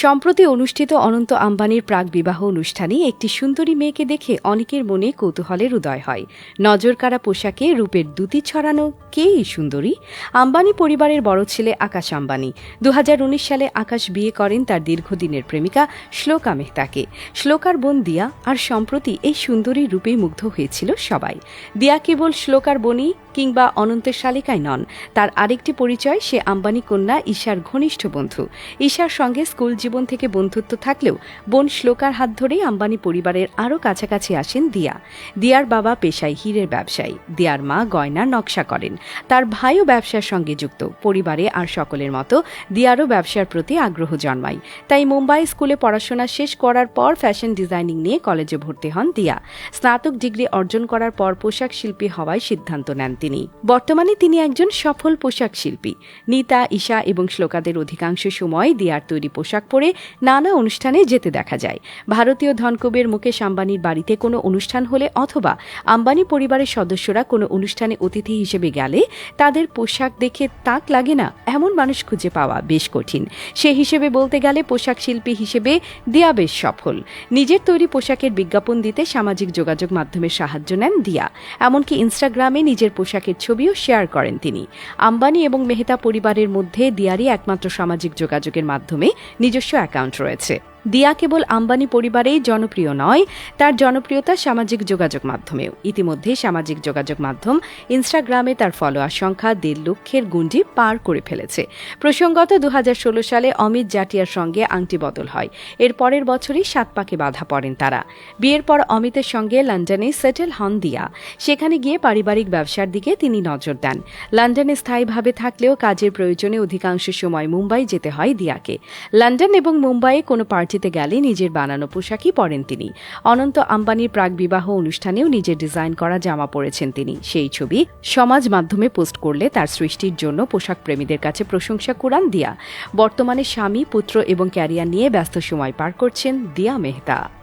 সম্প্রতি অনুষ্ঠিত অনন্ত আম্বানির প্রাক বিবাহ অনুষ্ঠানে একটি সুন্দরী মেয়েকে দেখে অনেকের মনে কৌতূহলের উদয় হয়। নজরকাড়া পোশাকে রূপের দ্যুতি ছড়ানো কে এই সুন্দরী? আম্বানি পরিবারের বড় ছেলে আকাশ আম্বানি। 2019 সালে আকাশ বিয়ে করেন তার দীর্ঘদিনের প্রেমিকা শ্লোকা মেহতাকে। শ্লোকার বোন দিয়া, আর সম্প্রতি এই সুন্দরী রূপেই মুগ্ধ হয়েছিল সবাই। দিয়া কেবল শ্লোকার বোনই কিংবা অনন্তের শালিকাই নন, তার আরেকটি পরিচয় সে আম্বানি কন্যা ঈশার ঘনিষ্ঠ বন্ধু। ঈশার সঙ্গে স্কুল জীবন থেকে বন্ধুত্ব থাকলেও বোন শ্লোকার হাত ধরেই আম্বানি পরিবারের আরও কাছাকাছি আসেন দিয়া। দিয়ার বাবা পেশায় হীরের ব্যবসায়ী, দিয়ার মা গয়নার নকশা করেন, তার ভাইও ব্যবসার সঙ্গে যুক্ত। পরিবারে আর সকলের মতো দিয়ারও ব্যবসার প্রতি আগ্রহ জন্মায়। তাই মুম্বাই স্কুলে পড়াশোনা শেষ করার পর ফ্যাশন ডিজাইনিং নিয়ে কলেজে ভর্তি হন দিয়া। স্নাতক ডিগ্রি অর্জন করার পর পোশাক শিল্পী হওয়ার সিদ্ধান্ত নেন তিনি। বর্তমানে তিনি একজন সফল পোশাক শিল্পী। নিতা, ঈশা এবং শ্লোকাদের অধিকাংশ সময় দিয়ার তৈরি পোশাক পরে নানা অনুষ্ঠানে যেতে দেখা যায়। ভারতীয় ধনকুবের মুকেশ আম্বানির বাড়িতে কোনো অনুষ্ঠান হলে অথবা আম্বানি পরিবারের সদস্যরা কোনো অনুষ্ঠানে অতিথি হিসেবে গেলে তাদের পোশাক দেখে তাক লাগে না এমন মানুষ খুঁজে পাওয়া বেশ কঠিন। সে হিসেবে বলতে গেলে পোশাক শিল্পী হিসেবে দিয়া বেশ সফল। নিজের তৈরি পোশাকের বিজ্ঞাপন দিতে সামাজিক যোগাযোগ মাধ্যমের সাহায্য নেন দিয়া। এমনকি ইনস্টাগ্রামে নিজের পোশাকের ছবিও শেয়ার করেন তিনি। আম্বানি এবং মেহতা পরিবারের মধ্যে দিয়ারই একমাত্র সামাজিক যোগাযোগের মাধ্যমে নিজস্ব অ্যাকাউন্ট রয়েছে। দিয়া কেবল আম্বানি পরিবারেই জনপ্রিয় নয়, তার জনপ্রিয়তা সামাজিক যোগাযোগ মাধ্যমেও। ইতিমধ্যে সামাজিক যোগাযোগ মাধ্যম ইনস্টাগ্রামে তার ফলোয়ার সংখ্যা 1.5 লক্ষের গণ্ডি পার করে ফেলেছে। প্রসঙ্গত 2016 সালে অমিত জাটিয়ার সঙ্গে আংটি বদল হয়। এর পরের বছরই 7 পাকে বাধা পড়েন তারা। বিয়ের পর অমিতের সঙ্গে লন্ডনে সেটেল হন দিয়া। সেখানে গিয়ে পারিবারিক ব্যবসার দিকে তিনি নজর দেন। লন্ডনে স্থায়ীভাবে থাকলেও কাজের প্রয়োজনে অধিকাংশ সময় মুম্বাই যেতে হয় দিয়াকে। লন্ডন এবং মুম্বাইয়ে কোনো পার্টিতে গেলে নিজের বানানো পোশাকই পরেন তিনি। অনন্ত আম্বানির প্রাক বিবাহ অনুষ্ঠানেও নিজের ডিজাইন করা জামা পরেছেন তিনি। সেই ছবি সমাজ মাধ্যমে পোস্ট করলে তার সৃষ্টির জন্য পোশাক প্রেমীদের কাছে প্রশংসা কুড়ান দিয়া। বর্তমানে স্বামী, পুত্র এবং ক্যারিয়ার নিয়ে ব্যস্ত সময় পার করছেন দিয়া মেহতা।